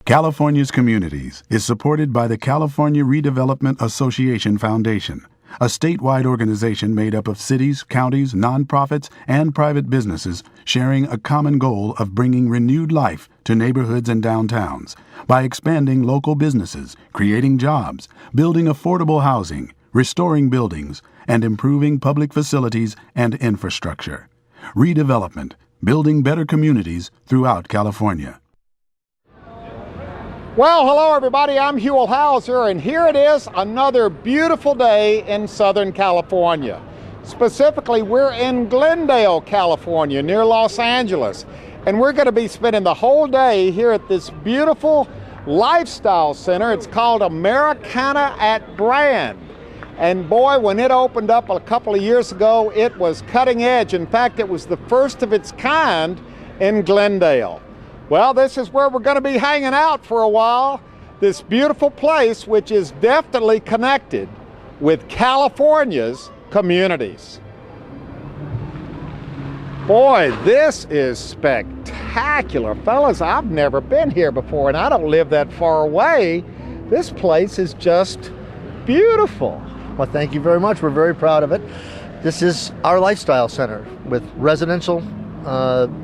California's Communities is supported by the California Redevelopment Association Foundation, a statewide organization made up of cities, counties, nonprofits, and private businesses sharing a common goal of bringing renewed life to neighborhoods and downtowns by expanding local businesses, creating jobs, building affordable housing, restoring buildings, and improving public facilities and infrastructure. Redevelopment, building better communities throughout California. Well, hello everybody, I'm Huell Hauser, and here it is, another beautiful day in Southern California. Specifically, we're in Glendale, California, near Los Angeles, and we're going to be spending the whole day here at this beautiful lifestyle center. It's called Americana at Brand. And boy, when it opened up a couple of years ago, it was cutting edge. In fact, it was the first of its kind in Glendale. Well, this is where we're going to be hanging out for a while. This beautiful place, which is definitely connected with California's communities. Boy, this is spectacular. Fellas, I've never been here before, and I don't live that far away. This place is just beautiful. Well, thank you very much. We're very proud of it. This is our lifestyle center with residential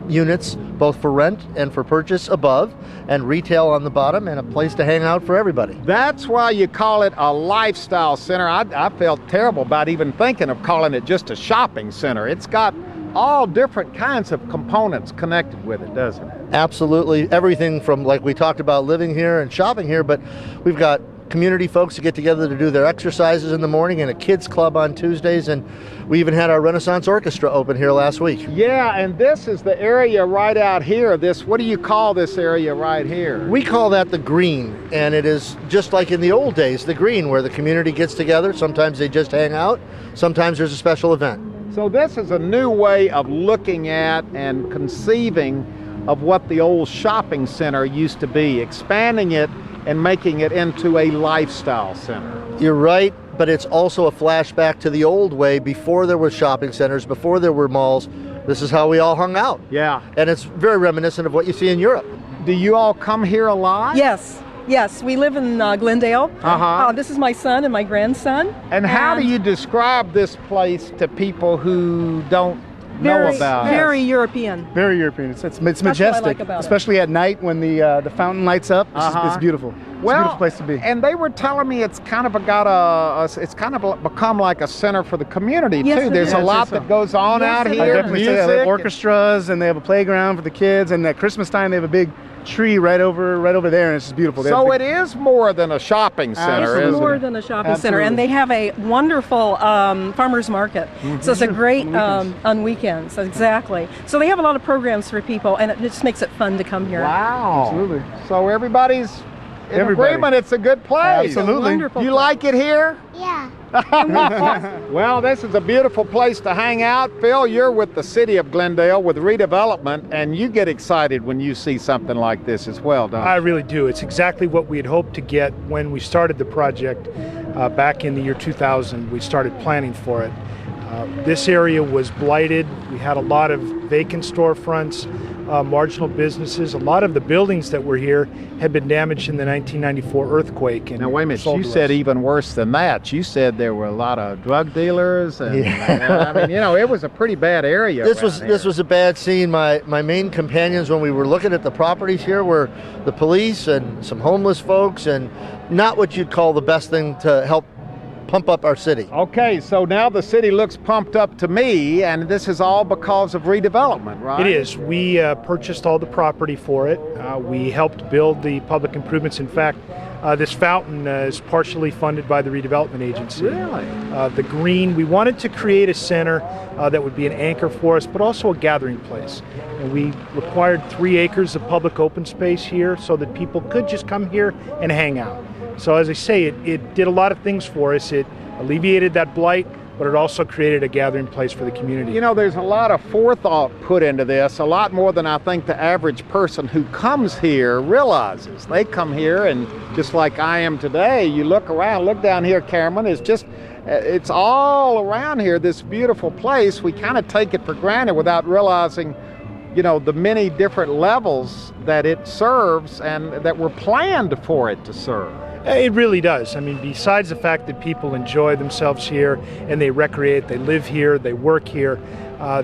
units, both for rent and for purchase above, and retail on the bottom, and a place to hang out for everybody. That's why you call it a lifestyle center. I felt terrible about even thinking of calling it just a shopping center. It's got all different kinds of components connected with it, doesn't it? Absolutely. Everything from, like we talked about, living here and shopping here, but we've got community folks to get together to do their exercises in the morning, and a kids club on Tuesdays, and we even had our Renaissance Orchestra open here last week. Yeah, and this is the area right out here. What do you call this area right here? We call that the green, and it is just like in the old days, the green, where the community gets together. Sometimes they just hang out, sometimes there's a special event. So this is a new way of looking at and conceiving of what the old shopping center used to be, expanding it and making it into a lifestyle center. You're right, but it's also a flashback to the old way before there were shopping centers, before there were malls. This is how we all hung out. Yeah. And it's very reminiscent of what you see in Europe. Do you all come here a lot? Yes, we live in Glendale. This is my son and my grandson. And how do you describe this place to people who don't know about it? Very European. Very European. It's majestic, what I like about it. especially at night when the fountain lights up. It's beautiful. It's a beautiful place to be. And they were telling me it's kind of become like a center for the community too. There's a lot that goes on out here. I definitely say that. They have Music. orchestras, and they have a playground for the kids, and at Christmas time they have a big tree right over there, and it's just beautiful. So it is more than a shopping center, It's isn't more it? than a shopping center, and they have a wonderful farmers market. So it's a great on weekends. Exactly. So they have a lot of programs for people, and it just makes it fun to come here. Wow. Absolutely. So everybody's in agreement. It's a good place. Absolutely. Wonderful You place. like it here? Yeah. Well, this is a beautiful place to hang out. Phil, you're with the city of Glendale with redevelopment, and you get excited when you see something like this as well, don't you? I really do. It's exactly what we had hoped to get when we started the project back in the year 2000. We started planning for it. This area was blighted. We had a lot of vacant storefronts, marginal businesses. A lot of the buildings that were here had been damaged in the 1994 earthquake. And Now, wait a minute. You said even worse than that. You said there were a lot of drug dealers. And, I mean, it was a pretty bad area. This was a bad scene. My main companions when we were looking at the properties here were the police and some homeless folks, and not what you'd call the best thing to help pump up our city. Okay, so now the city looks pumped up to me, and this is all because of redevelopment, right? It is. We purchased all the property for it. We helped build the public improvements. In fact, this fountain is partially funded by the redevelopment agency. Really? The green, we wanted to create a center that would be an anchor for us, but also a gathering place. And we required 3 acres of public open space here so that people could just come here and hang out. So as I say, it did a lot of things for us. It alleviated that blight, but it also created a gathering place for the community. There's a lot of forethought put into this, a lot more than I think the average person who comes here realizes. They come here, and just like I am today, you look around, look down here, Cameron, it's all around here, this beautiful place. We kind of take it for granted without realizing the many different levels that it serves and that were planned for it to serve. It really does. I mean, besides the fact that people enjoy themselves here and they recreate, they live here, they work here,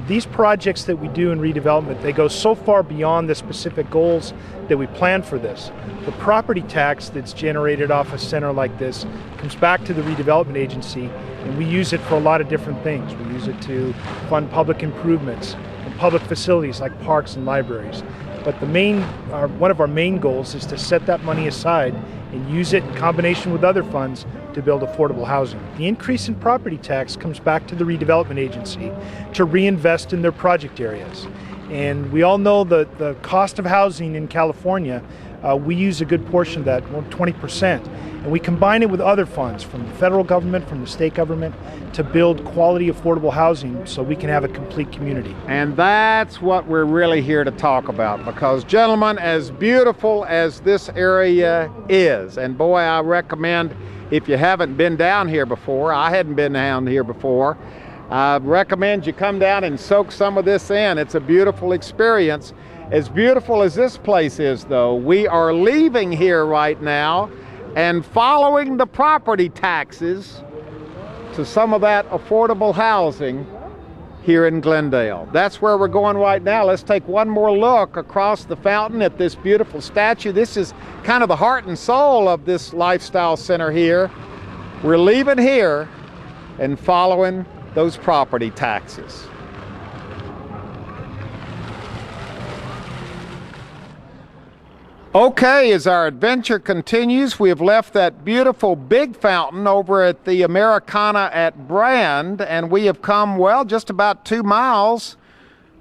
these projects that we do in redevelopment, they go so far beyond the specific goals that we plan for this. The property tax that's generated off a center like this comes back to the redevelopment agency, and we use it for a lot of different things. We use it to fund public improvements and public facilities like parks and libraries. But one of our main goals is to set that money aside and use it in combination with other funds to build affordable housing. The increase in property tax comes back to the redevelopment agency to reinvest in their project areas. And we all know the cost of housing in California, we use a good portion of that, 20%. And we combine it with other funds from the federal government, from the state government, to build quality affordable housing so we can have a complete community. And that's what we're really here to talk about, because gentlemen, as beautiful as this area is, and boy, I recommend, if you haven't been down here before, I hadn't been down here before, I recommend you come down and soak some of this in. It's a beautiful experience. As beautiful as this place is, though, we are leaving here right now and following the property taxes to some of that affordable housing here in Glendale. That's where we're going right now. Let's take one more look across the fountain at this beautiful statue. This is kind of the heart and soul of this lifestyle center here. We're leaving here and following those property taxes. Okay, as our adventure continues, we have left that beautiful big fountain over at the Americana at Brand, and we have come, well, just about 2 miles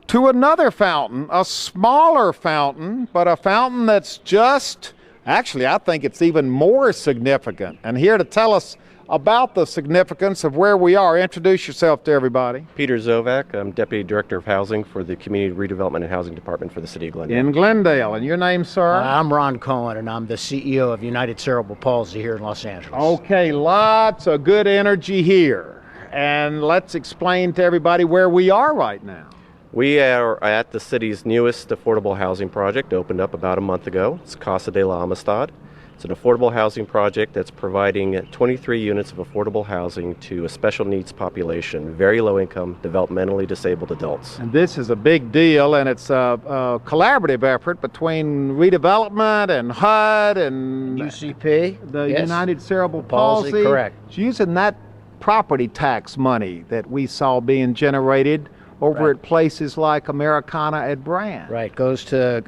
to another fountain, a smaller fountain, but a fountain that's just, actually, I think it's even more significant. And here to tell us about the significance of where we are, introduce yourself to everybody. Peter Zovak, I'm Deputy Director of Housing for the Community Redevelopment and Housing Department for the City of Glendale. In Glendale. And your name, sir? I'm Ron Cohen, and I'm the CEO of United Cerebral Palsy here in Los Angeles. Okay, lots of good energy here. And let's explain to everybody where we are right now. We are at the city's newest affordable housing project, opened up about a month ago. It's Casa de la Amistad. It's an affordable housing project that's providing 23 units of affordable housing to a special needs population, very low income, developmentally disabled adults. And this is a big deal, and it's a collaborative effort between redevelopment and HUD and UCP, the yes. United Cerebral Palsy. Correct. It's using that property tax money that we saw being generated over at places like Americana at Brand. Right, goes to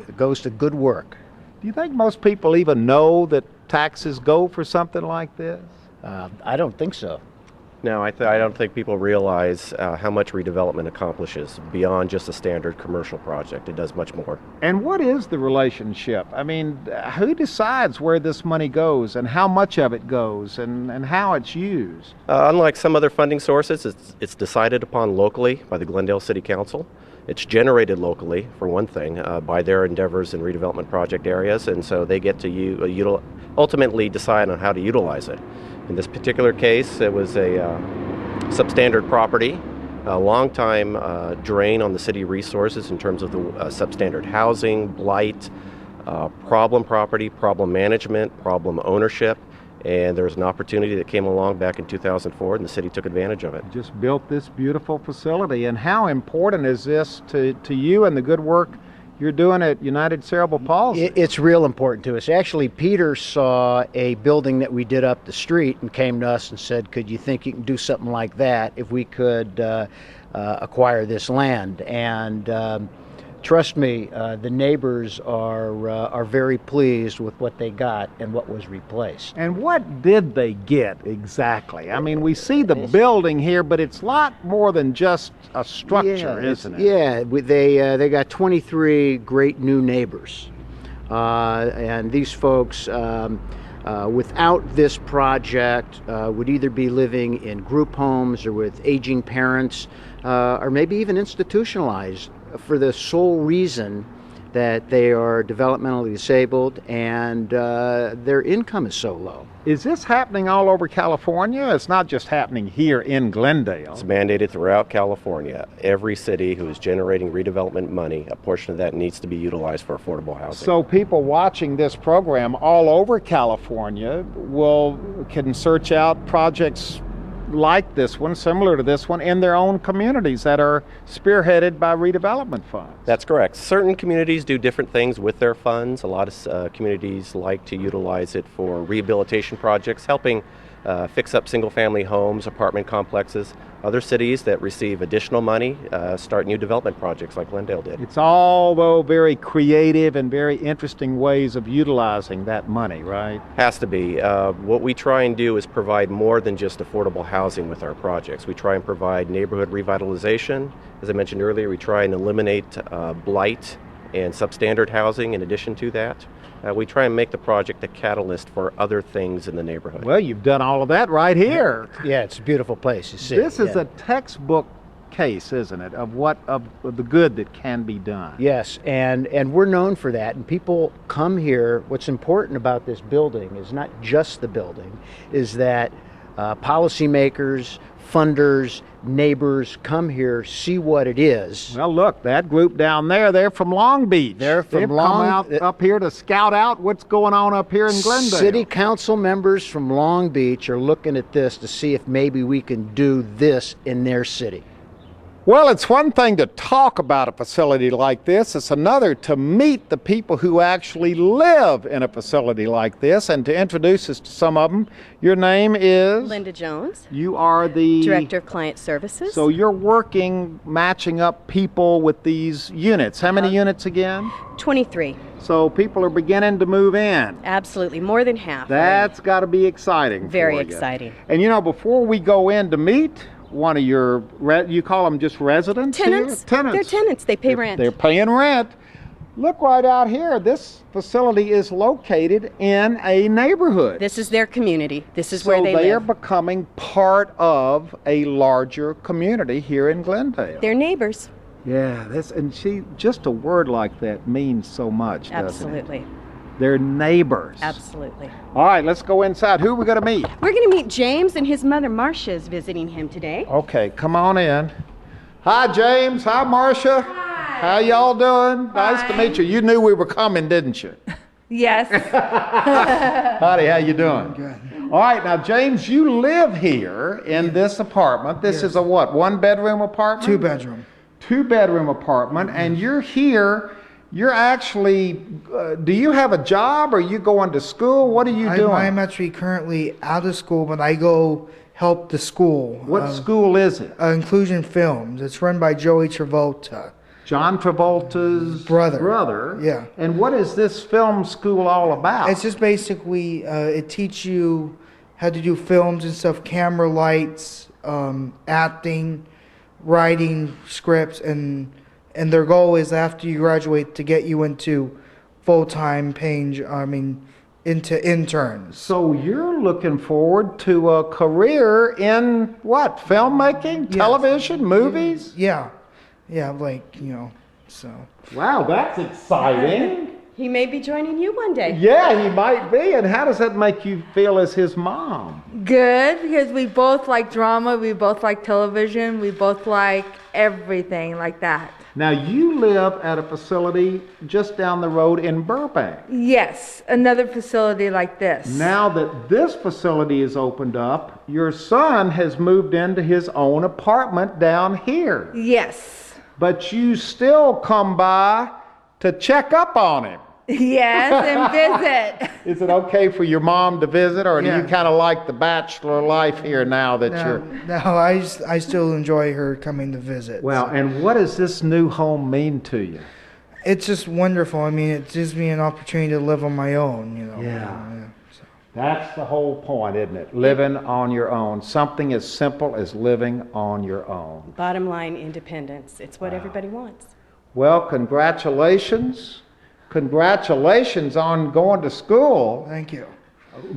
good work. Do you think most people even know that taxes go for something like this? I don't think so. No, I don't think people realize how much redevelopment accomplishes beyond just a standard commercial project. It does much more. And what is the relationship? I mean, who decides where this money goes and how much of it goes and how it's used? Unlike some other funding sources, it's decided upon locally by the Glendale City Council. It's generated locally, for one thing, by their endeavors in redevelopment project areas, and so they get to ultimately decide on how to utilize it. In this particular case, it was a substandard property, a long-time drain on the city resources in terms of the substandard housing, blight, problem property, problem management, problem ownership. And there was an opportunity that came along back in 2004, and the city took advantage of it. Just built this beautiful facility. And how important is this to you and the good work you're doing at United Cerebral Palsy? It's real important to us. Actually, Peter saw a building that we did up the street and came to us and said, could you think you can do something like that if we could acquire this land? And trust me, the neighbors are very pleased with what they got and what was replaced. And what did they get exactly? I mean, we see the building here, but it's a lot more than just a structure, isn't it? Yeah, they got 23 great new neighbors. And these folks, without this project, would either be living in group homes or with aging parents, or maybe even institutionalized, for the sole reason that they are developmentally disabled and their income is so low. Is this happening all over California? It's not just happening here in Glendale. It's mandated throughout California. Every city who is generating redevelopment money, a portion of that needs to be utilized for affordable housing. So people watching this program all over California can search out projects like this one, similar to this one, in their own communities that are spearheaded by redevelopment funds. That's correct. Certain communities do different things with their funds. A lot of communities like to utilize it for rehabilitation projects, helping fix up single-family homes, apartment complexes. Other cities that receive additional money start new development projects like Glendale did. It's all, though, very creative and very interesting ways of utilizing that money, right? Has to be. What we try and do is provide more than just affordable housing with our projects. We try and provide neighborhood revitalization. As I mentioned earlier, we try and eliminate blight and substandard housing in addition to that. We try and make the project a catalyst for other things in the neighborhood. Well, you've done all of that right here. Yeah, it's a beautiful place. You see. This is a textbook case, isn't it, of the good that can be done? Yes, and we're known for that. And people come here. What's important about this building is not just the building, is that policymakers, funders, neighbors come here, see what it is. Well, look, that group down there, they're from Long Beach. They've come out up here to scout out what's going on up here in Glendale. City council members from Long Beach are looking at this to see if maybe we can do this in their city. Well, it's one thing to talk about a facility like this. It's another to meet the people who actually live in a facility like this and to introduce us to some of them. Your name is? Linda Jones. You are the Director of Client Services. So you're working, matching up people with these units. How many units again? 23. So people are beginning to move in. Absolutely, more than half. That's got to be exciting. Very for you. exciting. And you know, before we go in to meet one of your, you call them just residents? Tenants. Here? Tenants. They're tenants. They pay rent. They're paying rent. Look right out here. This facility is located in a neighborhood. This is their community. This is where they live. So they are becoming part of a larger community here in Glendale. They're neighbors. Yeah, just a word like that means so much, doesn't it? Absolutely. They're neighbors. Absolutely. All right, let's go inside. Who are we going to meet? We're going to meet James, and his mother, Marcia, is visiting him today. Okay, come on in. Hi, James. Hi, Marcia. Hi. How y'all doing? Fine. Nice to meet you. You knew we were coming, didn't you? Yes. Howdy, how you doing? Good. All right, now, James, you live here in this apartment. This is a what, one-bedroom apartment? Two-bedroom. Two-bedroom apartment, and you're here. You're actually, do you have a job? Or are you going to school? What are you doing? I'm actually currently out of school, but I go help the school. What school is it? Inclusion Films. It's run by Joey Travolta. John Travolta's brother. Yeah. And what is this film school all about? It's just basically, it teaches you how to do films and stuff, camera lights, acting, writing scripts, and their goal is after you graduate to get you into full-time paying, into interns. So you're looking forward to a career in what? Filmmaking, Yes. Television, movies? Yeah, so. Wow, that's exciting. He may be joining you one day. Yeah, he might be. And how does that make you feel as his mom? Good, because we both like drama, we both like television, we both like everything like that. Now, you live at a facility just down the road in Burbank. Yes, another facility like this. Now that this facility is opened up, your son has moved into his own apartment down here. Yes. But you still come by to check up on him. Yes, and visit. Is it okay for your mom to visit, or do Yeah. you kind of like the bachelor life here now that you're... No, I still enjoy her coming to visit. Well, and what does this new home mean to you? It's just wonderful. It gives me an opportunity to live on my own, Yeah. That's the whole point, isn't it? Living on your own. Something as simple as living on your own. Bottom line, independence. It's what everybody wants. Well, congratulations. Congratulations on going to school. Thank you.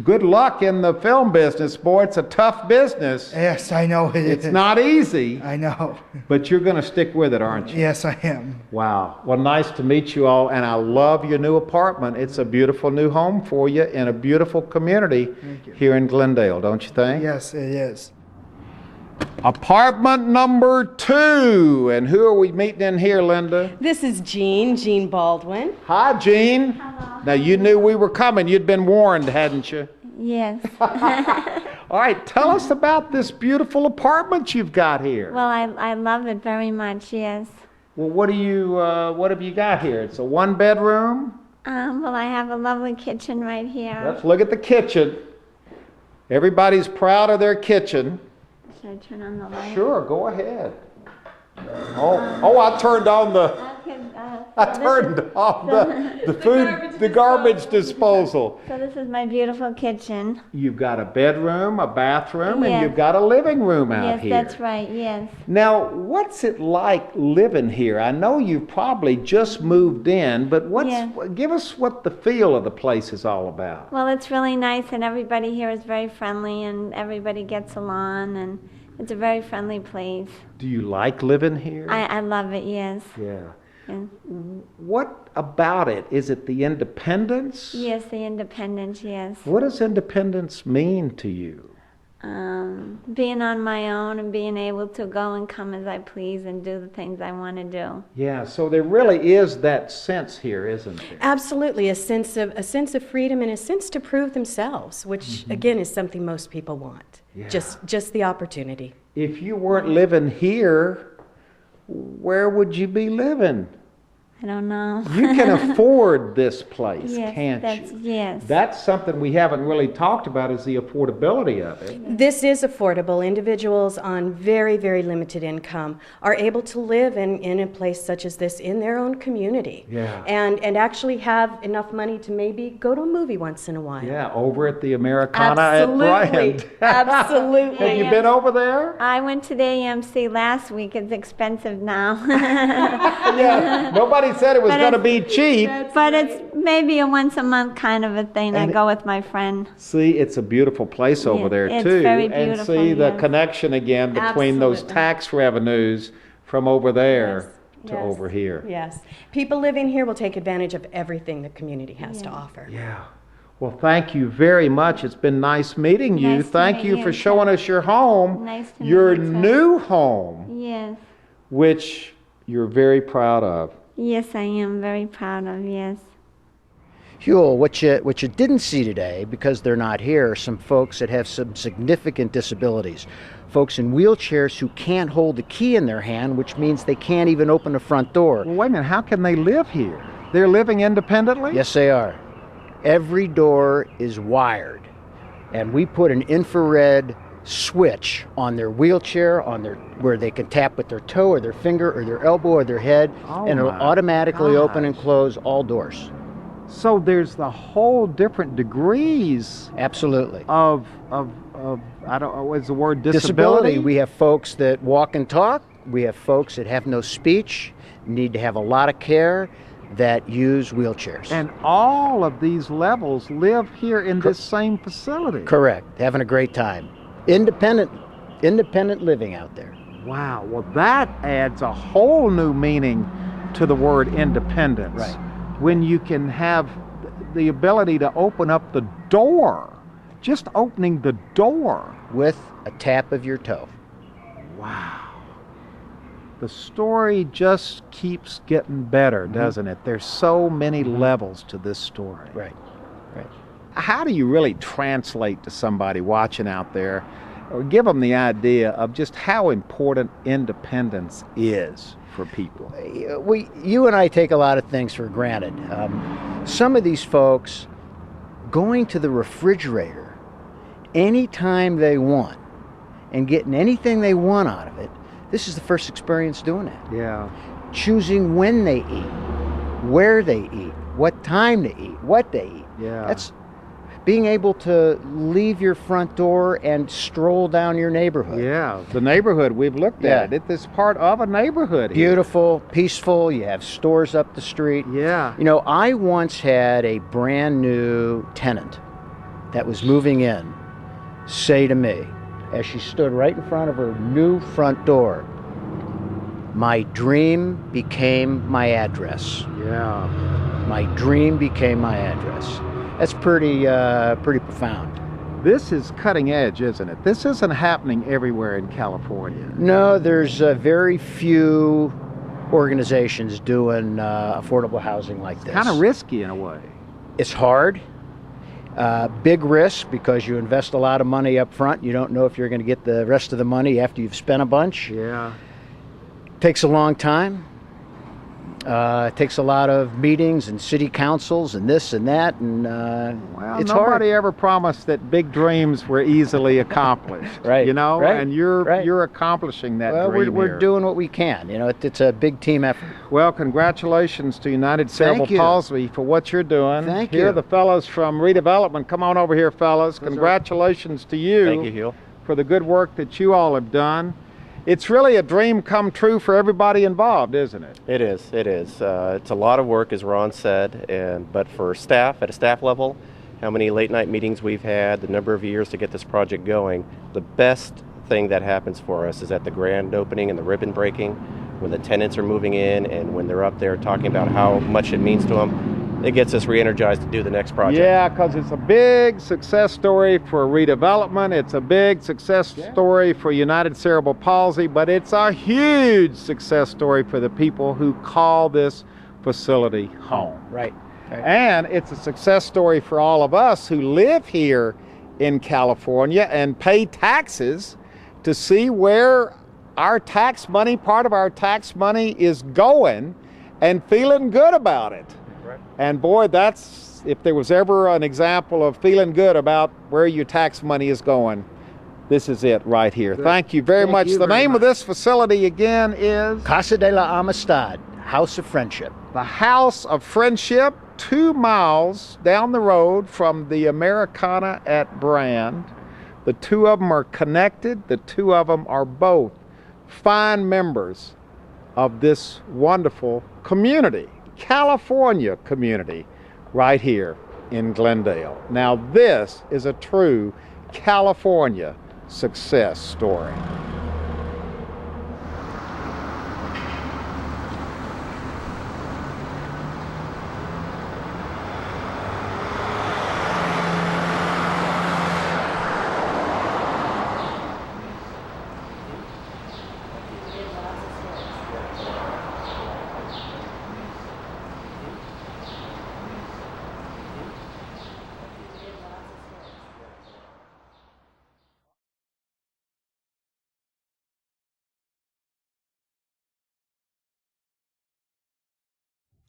Good luck in the film business, boy. It's a tough business. Yes, I know it It's is. not easy. I know. But you're going to stick with it, aren't you? Yes, I am. Wow. Well, nice to meet you all, and I love your new apartment. It's a beautiful new home for you in a beautiful community here in Glendale, don't you think? Yes, it is. Apartment number 2. And who are we meeting in here, Linda? This is Jean Baldwin. Hi, Jean. Hello. Now, you knew we were coming. You'd been warned, hadn't you? Yes. All right, tell us about this beautiful apartment you've got here. Well, I love it very much, yes. Well, what have you got here? It's a 1-bedroom? Well, I have a lovely kitchen right here. Let's look at the kitchen. Everybody's proud of their kitchen. Should I turn on the light? Sure, go ahead. I turned on the... I turned off the garbage disposal. So this is my beautiful kitchen. You've got a bedroom, a bathroom, Yes. and you've got a living room out here. Yes, that's right, yes. Now, what's it like living here? I know you probably just moved in, but give us what the feel of the place is all about. Well, it's really nice, and everybody here is very friendly, and everybody gets along, and it's a very friendly place. Do you like living here? I love it, yes. Yeah. And what about it? Is it the independence? yes, the independence, yes. What does independence mean to you? Being on my own and being able to go and come as I please and do the things I want to do. Yeah, so there really is that sense here, isn't there? Absolutely, a sense of freedom and a sense to prove themselves, which again is something most people want. Yeah. Just the opportunity. If you weren't living here, where would you be living? I don't know. You can afford this place, Yes, can't you? Yes. That's something we haven't really talked about, is the affordability of it. This is affordable. Individuals on very, very limited income are able to live in a place such as this in their own community. Yeah. And actually have enough money to maybe go to a movie once in a while. Yeah, over at the Americana Absolutely. at Bryant. Absolutely. Have you been over there? I went to the AMC last week. It's expensive now. Yeah, nobody said it was going to be cheap. But it's maybe a once a month kind of a thing. I go with my friend. See, it's a beautiful place over Yeah, there it's too. very And beautiful, see the yes. connection again between those Absolutely. tax revenues from over there to Yes. over here. Yes. People living here will take advantage of everything the community has to offer. Yeah. Well, thank you very much. It's been nice meeting you. Nice to Thank meet you you, for too. showing us your home, Nice to meet your you, too. new home, Yes. which you're very proud of. Yes, I am very proud of, yes. Huel, what you didn't see today, because they're not here, are some folks that have some significant disabilities. Folks in wheelchairs who can't hold the key in their hand, which means they can't even open the front door. Well, wait a minute. How can they live here? They're living independently? Yes, they are. Every door is wired, and we put an infrared switch on their wheelchair, where they can tap with their toe or their finger or their elbow or their head, and it'll my automatically open and gosh. close all doors. So there's the whole different degrees Absolutely. of I don't know, what's the word, disability? We have folks that walk and talk. We have folks that have no speech, need to have a lot of care, that use wheelchairs. And all of these levels live here in this same facility. Correct. Having a great time. Independent living out there. Wow. Well, that adds a whole new meaning to the word independence. Right. When you can have the ability to open up the door, just opening the door. With a tap of your toe. Wow. The story just keeps getting better, doesn't it? There's so many levels to this story. Right. Right. How do you really translate to somebody watching out there, or give them the idea of just how important independence is for people? You and I take a lot of things for granted. Some of these folks going to the refrigerator anytime they want and getting anything they want out of it, this is the first experience doing it. Yeah. Choosing when they eat, where they eat, what time to eat, what they eat. Yeah. That's being able to leave your front door and stroll down your neighborhood. Yeah, the neighborhood, we've looked at it. It's part of a neighborhood here. Beautiful, peaceful, you have stores up the street. Yeah. You know, I once had a brand new tenant that was moving in say to me, as she stood right in front of her new front door, "My dream became my address." Yeah. My dream became my address. That's pretty profound. This is cutting edge, isn't it? This isn't happening everywhere in California. No, there's very few organizations doing affordable housing like this. Kind of risky in a way. It's hard. Big risk because you invest a lot of money up front. You don't know if you're going to get the rest of the money after you've spent a bunch. Yeah. Takes a long time. It takes a lot of meetings and city councils and this and that, and well, it's nobody hard. ever promised that big dreams were easily accomplished. Right. You know, right, and you're right. you're accomplishing that Well, dream we're here. doing what we can. You know, it's a big team effort. Well, congratulations to United Cerebral you. Palsy for what you're doing. Thank Here are you. the fellows from redevelopment. Come on over here, fellas. Congratulations to you. Thank you, Hugh. For the good work that you all have done. It's really a dream come true for everybody involved, isn't it? It is. It is. It's a lot of work, as Ron said, but for staff, at a staff level, how many late night meetings we've had, the number of years to get this project going, the best thing that happens for us is at the grand opening and the ribbon breaking, when the tenants are moving in and when they're up there talking about how much it means to them. It gets us re-energized to do the next project. Yeah, because it's a big success story for redevelopment. It's a big success story for United Cerebral Palsy, but it's a huge success story for the people who call this facility home. Right. And it's a success story for all of us who live here in California and pay taxes to see where our tax money, part of our tax money, is going and feeling good about it. And boy, that's, if there was ever an example of feeling good about where your tax money is going, this is it right here. Good. Thank you very Thank much. you The very name much. of this facility again is? Casa de la Amistad, House of Friendship. The House of Friendship, 2 miles down the road from the Americana at Brand. The two of them are connected. The two of them are both fine members of this wonderful community, California community, right here in Glendale. Now this is a true California success story.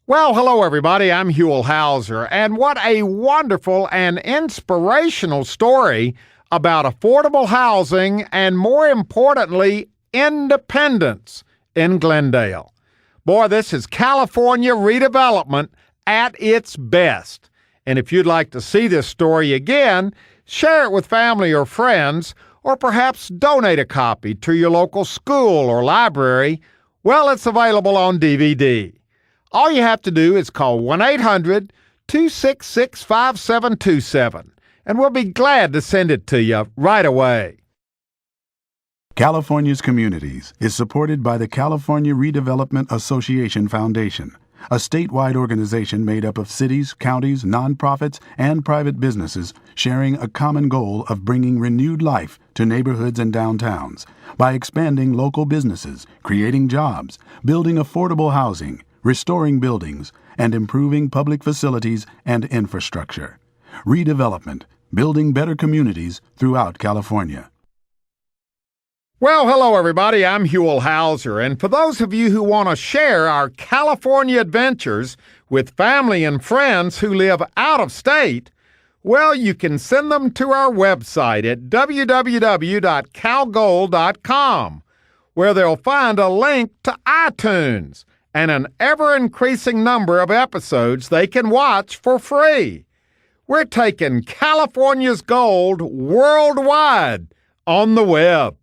Well, hello everybody, I'm Huell Hauser, and what a wonderful and inspirational story about affordable housing and, more importantly, independence in Glendale. Boy, this is California redevelopment at its best. And if you'd like to see this story again, share it with family or friends, or perhaps donate a copy to your local school or library. Well, it's available on DVD. All you have to do is call 1-800-266-5727, and we'll be glad to send it to you right away. California's Communities is supported by the California Redevelopment Association Foundation, a statewide organization made up of cities, counties, nonprofits, and private businesses sharing a common goal of bringing renewed life to neighborhoods and downtowns by expanding local businesses, creating jobs, building affordable housing, restoring buildings, and improving public facilities and infrastructure. Redevelopment, building better communities throughout California. Well, hello everybody, I'm Huell Hauser, and for those of you who want to share our California adventures with family and friends who live out of state, well, you can send them to our website at www.calgold.com, where they'll find a link to iTunes and an ever-increasing number of episodes they can watch for free. We're taking California's gold worldwide on the web.